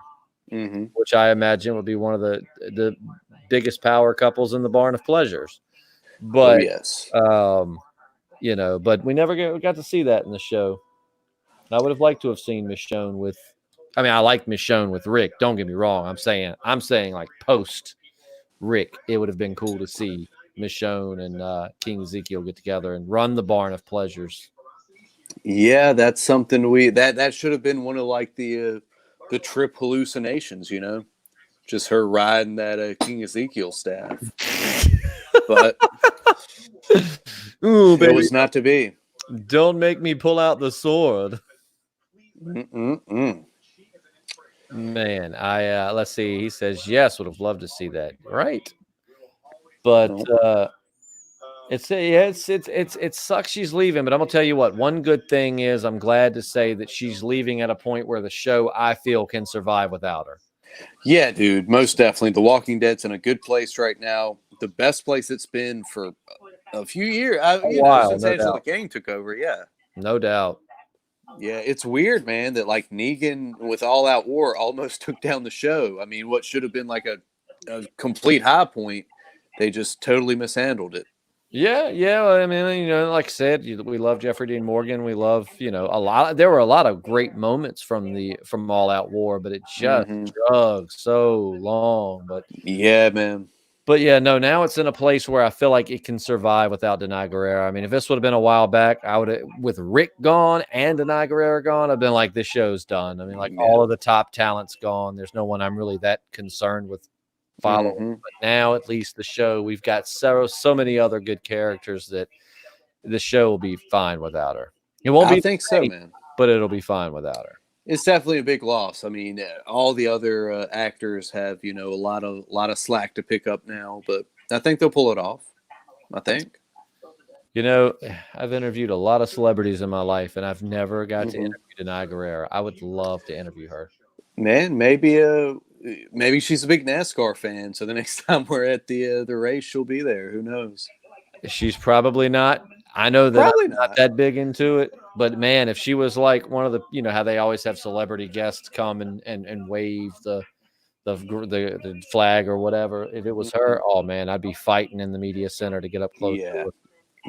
which I imagine would be one of the biggest power couples in the Barn of Pleasures. But yes, but we never got to see that in the show. I would have liked to have seen Michonne with. I mean, I like Michonne with Rick. Don't get me wrong. I'm saying like post Rick, it would have been cool to see Michonne and King Ezekiel get together and run the Barn of Pleasures. Yeah, that's something that should have been one of like the trip hallucinations, just her riding that King Ezekiel staff. But ooh, it was not to be. Don't make me pull out the sword. Man, let's see. He says yes, would have loved to see that. Right, but it sucks she's leaving. But I'm gonna tell you what. One good thing is I'm glad to say that she's leaving at a point where the show I feel can survive without her. Yeah, dude, most definitely. The Walking Dead's in a good place right now. The best place it's been for a few years. Since Angela Kang took over. Yeah, no doubt. Yeah, it's weird, man, that like Negan with All Out War almost took down the show. I mean, what should have been like a complete high point, they just totally mishandled it. Yeah. I mean, like I said, we love Jeffrey Dean Morgan. We love, a lot. There were a lot of great moments from All Out War, but it just dragged so long. But yeah, man. But yeah, no, now it's in a place where I feel like it can survive without Denai Guerrero. I mean, if this would have been a while back, I would have, with Rick gone and Denai Guerrero gone, I've been like, this show's done. I mean, like all of the top talent's gone. There's no one I'm really that concerned with following. But now, at least the show, we've got so many other good characters that the show will be fine without her. It won't be. I think so, man. But it'll be fine without her. It's definitely a big loss. I mean, all the other actors have, a lot of slack to pick up now, but I think they'll pull it off. I think. I've interviewed a lot of celebrities in my life, and I've never got to interview Denai Guerrero. I would love to interview her. Man, maybe she's a big NASCAR fan, so the next time we're at the race, she'll be there. Who knows? She's probably not. I know that I'm not that big into it, but man, if she was like one of the, how they always have celebrity guests come and wave the flag or whatever. If it was her, oh man, I'd be fighting in the media center to get up close to her.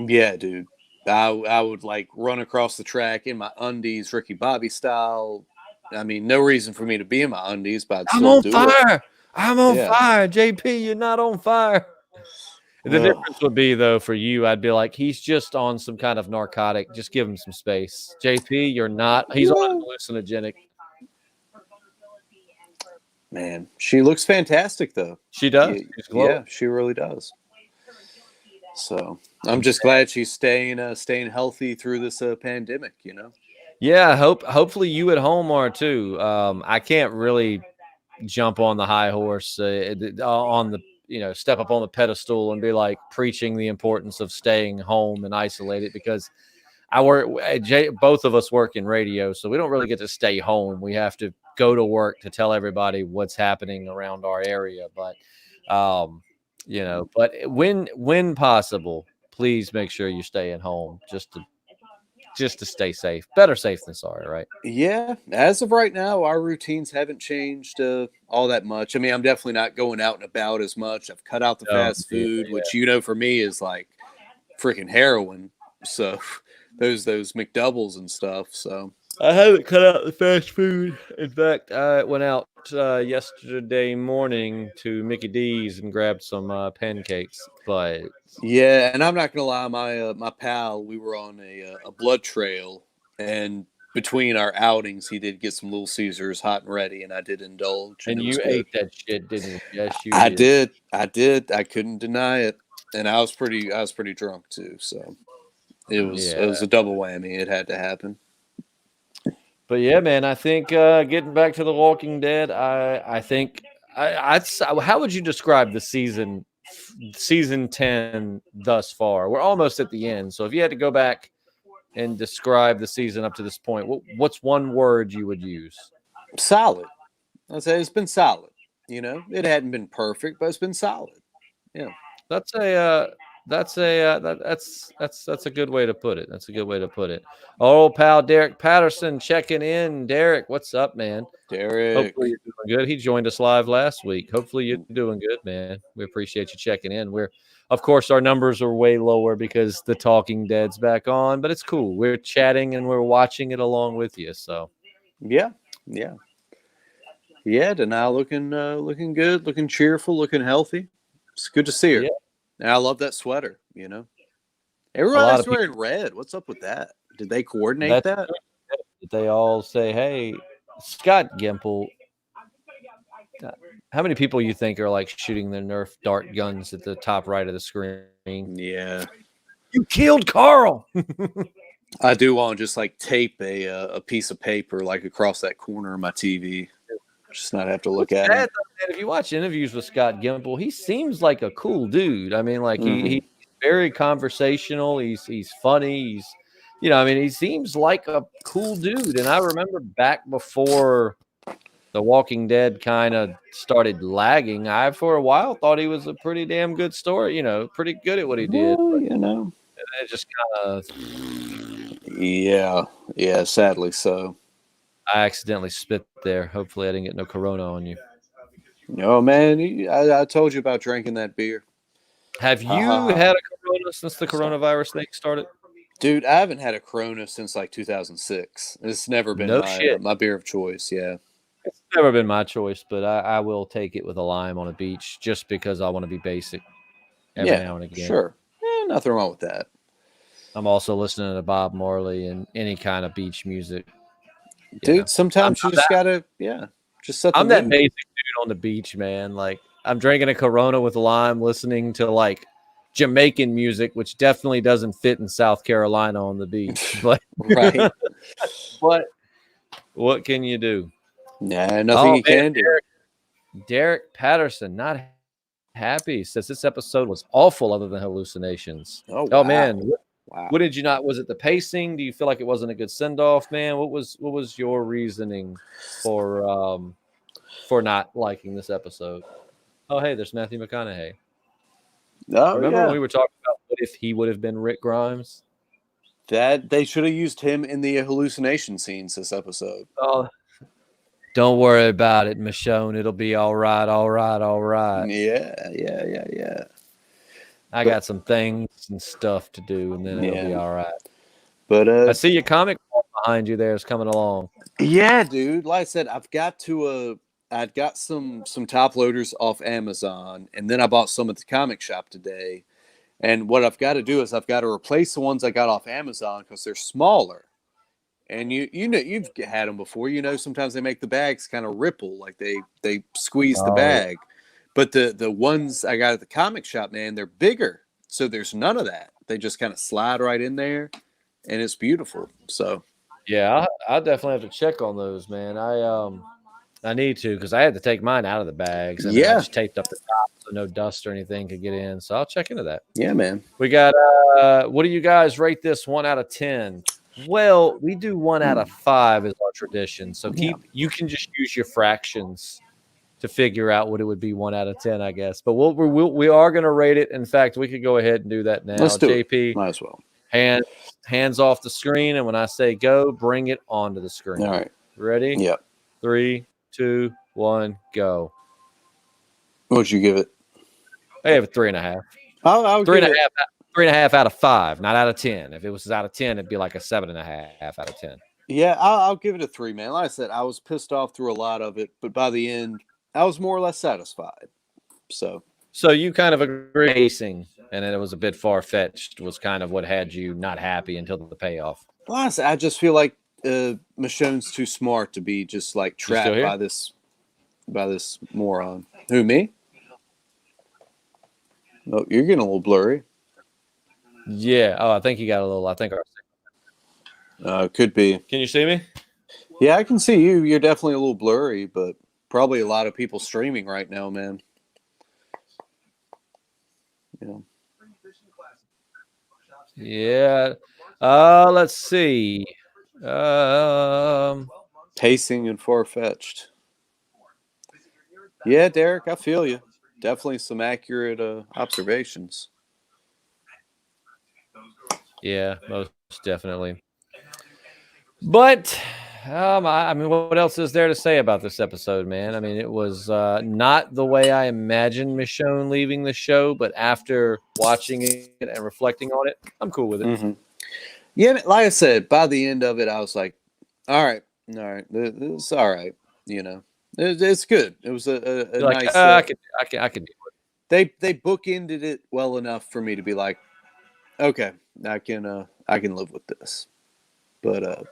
Yeah, dude. I would like run across the track in my undies, Ricky Bobby style. I mean, no reason for me to be in my undies, but I'm on fire. I'm on fire. JP, you're not on fire. The difference would be, though, for you, I'd be like, he's just on some kind of narcotic. Just give him some space. JP, you're not. He's on a hallucinogenic. Man, she looks fantastic, though. She does. Yeah, she really does. So I'm just glad she's staying healthy through this pandemic, Yeah, hopefully you at home are, too. I can't really jump on the high horse on the step up on the pedestal and be like preaching the importance of staying home and isolated, because I work. Both of us work in radio, so we don't really get to stay home. We have to go to work to tell everybody what's happening around our area. But, but when possible, please make sure you stay at home just to stay safe. Better safe than sorry, right? Yeah, as of right now, our routines haven't changed all that much. I mean, I'm definitely not going out and about as much. I've cut out the Oh, fast yeah, food, yeah. which for me is like freaking heroin. So those McDoubles and stuff. So I haven't cut out the fast food. In fact, I went out yesterday morning to Mickey D's and grabbed some pancakes. But yeah, and I'm not gonna lie, my pal, we were on a blood trail, and between our outings, he did get some Little Caesars hot and ready, and I did indulge, and and it was you good. ate that shit, didn't you? Yes, you I did. did, I did. I couldn't deny it, and I was pretty drunk too. So it Yeah. was a double whammy. It had to happen. But yeah, man, I think getting back to The Walking Dead, I think how would you describe the season 10 thus far? We're almost at the end. So if you had to go back and describe the season up to this point, what's one word you would use? Solid. I'd say it's been solid. It hadn't been perfect, but it's been solid. Yeah. That's that's a good way to put it. That's a good way to put it. Old pal Derek Patterson checking in. Derek, what's up, man? Derek. Hopefully you're doing good. He joined us live last week. Hopefully you're doing good, man. We appreciate you checking in. Of course, our numbers are way lower because the Talking Dead's back on, but it's cool. We're chatting and we're watching it along with you. So Yeah. Yeah. Yeah. Denial looking good, looking cheerful, looking healthy. It's good to see her. yeah, And I love that sweater. a lot Everybody's of people. wearing red. What's up with that? Did they coordinate That's that? they all say, "Hey, Scott Gimple." How many people you think are like shooting their Nerf dart guns at the top right of the screen? Yeah. You killed Carl. I do want to just like tape a piece of paper like across that corner of my TV. Just not have to look at Sad, it. though, man, if you watch interviews with Scott Gimple, he seems like a cool dude. I mean, like Mm-hmm. he's very conversational. He's funny. I mean, he seems like a cool dude. And I remember back before The Walking Dead kind of started lagging, I for a while thought he was a pretty damn good story. Pretty good at what he did. Well, But it just kind of yeah, sadly so. I accidentally spit there. Hopefully, I didn't get no corona on you. No, man, I told you about drinking that beer. Have Ha ha you ha. had a corona since the coronavirus thing started? Dude, I haven't had a Corona since like 2006. It's never been No my shit. my beer of choice. Yeah. It's never been my choice, but I will take it with a lime on a beach just because I want to be basic every Yeah, now and again. sure. Nothing wrong with that. I'm also listening to Bob Marley and any kind of beach music. Dude, sometimes you just gotta, just set the I'm that mood. basic dude on the beach, man. Like I'm drinking a Corona with lime, listening to like Jamaican music, which definitely doesn't fit in South Carolina on the beach. But Right. but what can you do? Yeah, nothing you Man, can do. Derek Patterson, not happy. Says this episode was awful other than hallucinations. Oh, Oh wow. man, Wow. what did you not? Was it the pacing? Do you feel like it wasn't a good send off, man? What was your reasoning for not liking this episode? Oh hey, there's Matthew McConaughey. Oh, Remember yeah. when we were talking about what if he would have been Rick Grimes? That they should have used him in the hallucination scenes this episode. Oh, don't worry about it, Michonne. It'll be all right, all right, all right. Yeah. I got some things and stuff to do, and then it'll be all right. But I see your comic wall behind you there is coming along. yeah, dude. Like I said, I'd got some top loaders off Amazon, and then I bought some at the comic shop today. And what I've got to do is I've got to replace the ones I got off Amazon because they're smaller. And you've had them before. Sometimes they make the bags kind of ripple, like they squeeze the bag. But the ones I got at the comic shop, man, they're bigger. So there's none of that. They just kind of slide right in there, and it's beautiful. So yeah, I definitely have to check on those, man. I need to because I had to take mine out of the bags and then I Yeah, just taped up the top so no dust or anything could get in. So I'll check into that. yeah, man. We got what do you guys rate this 1 out of 10? Well, we do 1 out of 5 as our tradition. So Yeah. you can just use your fractions to figure out what it would be 1 out of 10, I guess. But we are going to rate it. In fact, we could go ahead and do that now. Let's do it. JP, Might as well. hands off the screen, and when I say go, bring it onto the screen. All right. Ready? Yeah. 3, 2, 1, go. What'd you give it? I have a 3.5. I'll Three give and a it. half. 3.5 out of 5, not out of 10. If it was out of 10, it'd be like a 7.5 out of 10. Yeah, I'll give it a 3, man. Like I said, I was pissed off through a lot of it, but by the end, I was more or less satisfied. So you kind of agree pacing, and then it was a bit far fetched. Was kind of what had you not happy until the payoff. well, I just feel like Michonne's too smart to be just like You still trapped here? by this moron. Who, me? Oh, you're getting a little blurry. Yeah. Oh, I think you got a little. I think. Could be. Can you see me? Yeah, I can see you. You're definitely a little blurry, but probably a lot of people streaming right now, man. Yeah. Yeah. Let's see. Pacing and far fetched. Yeah, Derek, I feel you. Definitely some accurate observations. Yeah, most definitely. But I mean, what else is there to say about this episode, man? I mean, it was not the way I imagined Michonne leaving the show, but after watching it and reflecting on it, I'm cool with it. Mm-hmm. Yeah, like I said, by the end of it, I was like, all right, it's all right. You know, it's good. It was a You're like, nice. I could do it. They bookended it well enough for me to be like, okay, I can live with this. But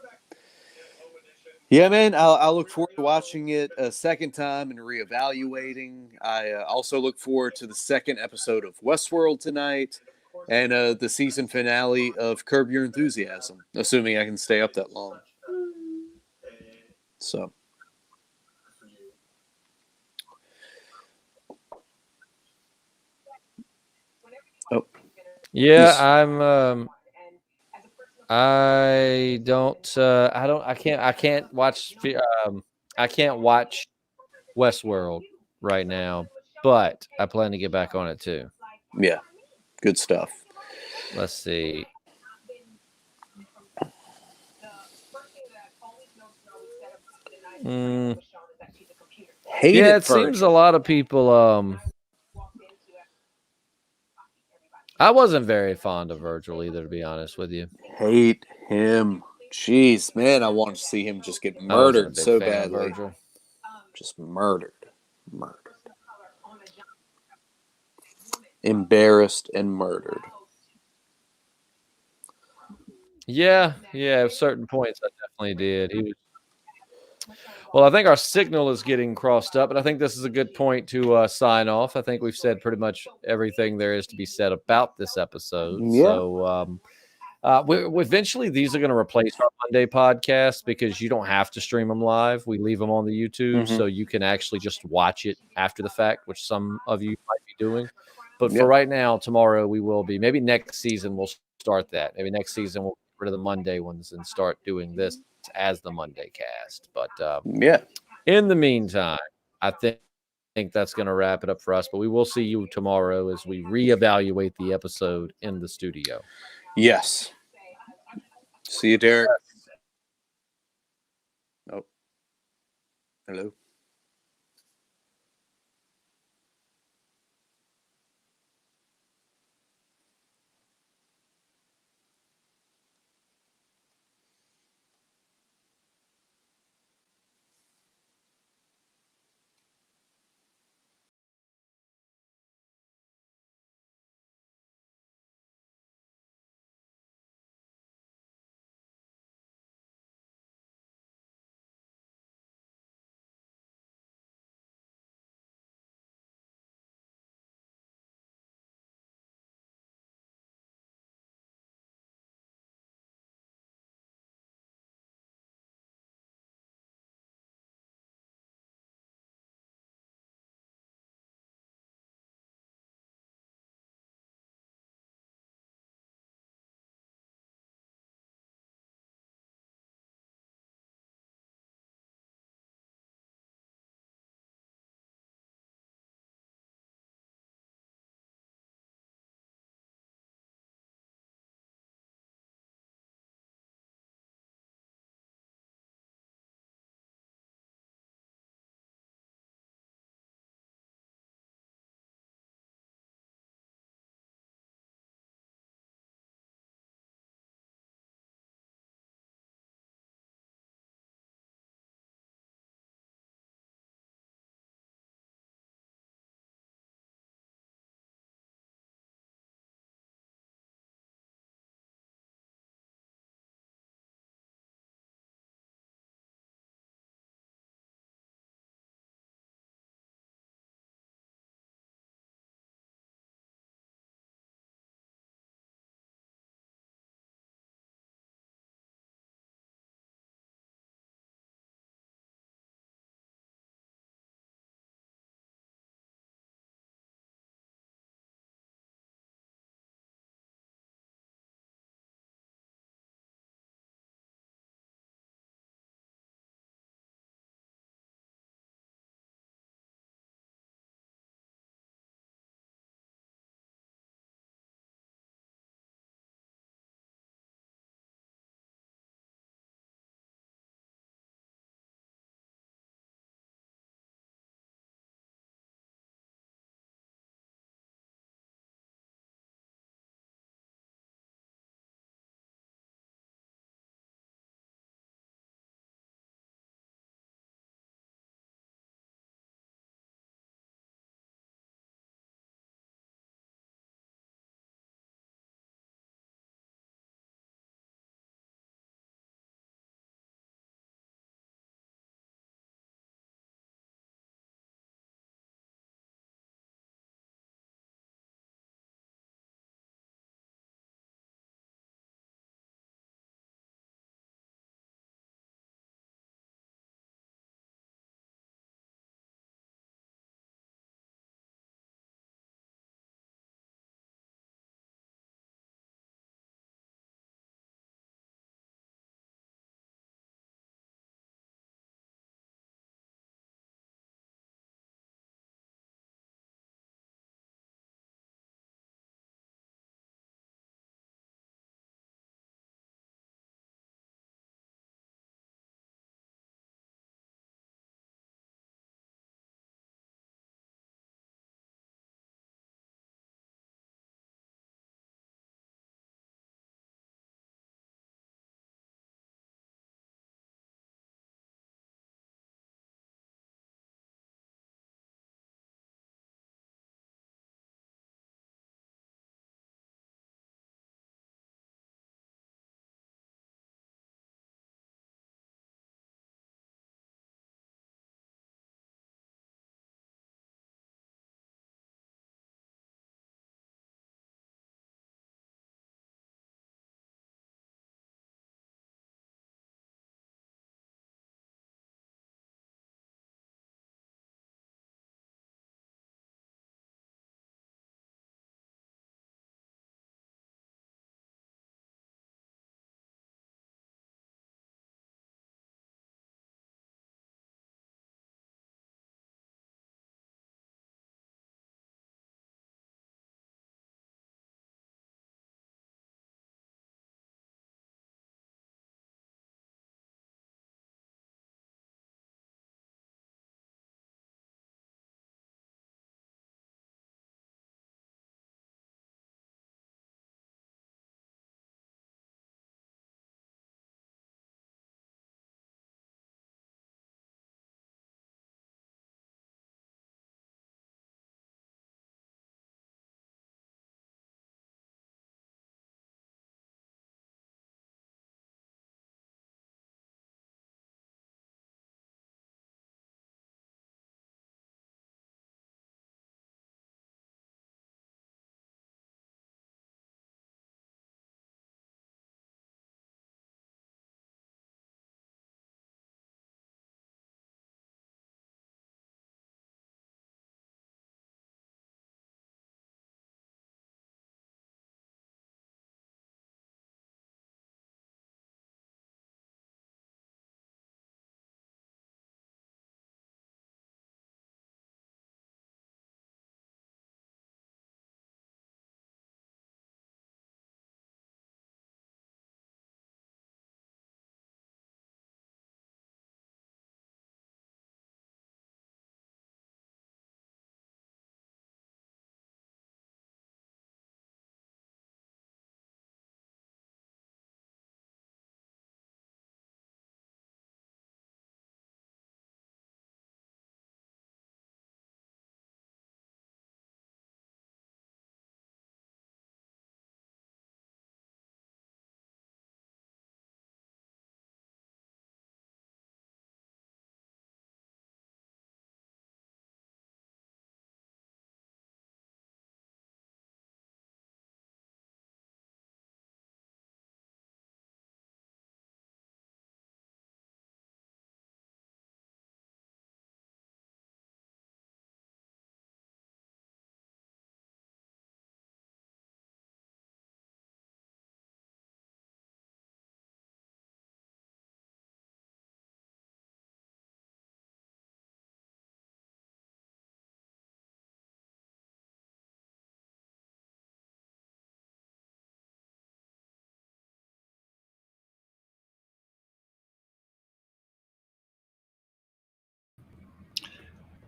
yeah, man, I'll look forward to watching it a second time and reevaluating. I also look forward to the second episode of Westworld tonight and the season finale of Curb Your Enthusiasm, assuming I can stay up that long. So. Oh. Yeah, I don't. I can't watch. I can't watch Westworld right now, but I plan to get back on it too. Yeah, good stuff. Let's see. Hate Yeah, it it first. seems a lot of people. I wasn't very fond of Virgil either, to be honest with you. Hate him. Jeez, man, I want to see him just get I wasn't a murdered big so fan of badly. Virgil. Just murdered. Embarrassed and murdered. Yeah, at certain points I definitely did. He was. Well, I think our signal is getting crossed up, and I think this is a good point to sign off. I think we've said pretty much everything there is to be said about this episode. Yeah. So we eventually these are going to replace our Monday podcast because you don't have to stream them live. We leave them on the YouTube, so you can actually just watch it after the fact, which some of you might be doing. But for right now, tomorrow we will be. Maybe next season we'll start that. Maybe next season we'll get rid of the Monday ones and start doing this as the Monday cast. But in the meantime, I think that's going to wrap it up for us. But we will see you tomorrow as we reevaluate the episode in the studio. Yes. See you, Derek. Oh. Hello.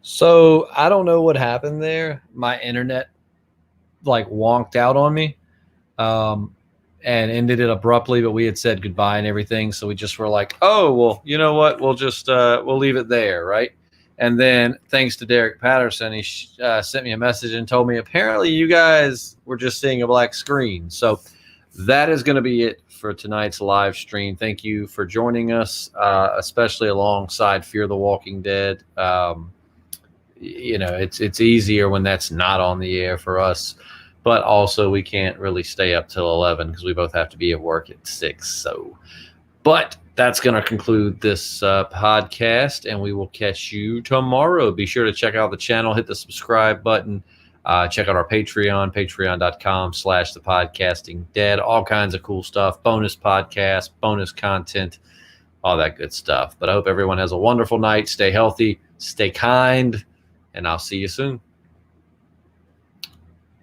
So I don't know what happened there. My internet like wonked out on me. And ended it abruptly, but we had said goodbye and everything. So we just were like, oh, well, you know what? We'll just, we'll leave it there. Right. And then thanks to Derek Patterson, he sent me a message and told me apparently you guys were just seeing a black screen. So that is going to be it for tonight's live stream. Thank you for joining us, especially alongside Fear the Walking Dead. It's easier when that's not on the air for us, but also we can't really stay up till 11 because we both have to be at work at 6. So, but that's going to conclude this podcast, and we will catch you tomorrow. Be sure to check out the channel, hit the subscribe button, check out our Patreon, patreon.com/the podcasting dead. All kinds of cool stuff, bonus podcasts, bonus content, all that good stuff. But I hope everyone has a wonderful night. Stay healthy, stay kind, and I'll see you soon.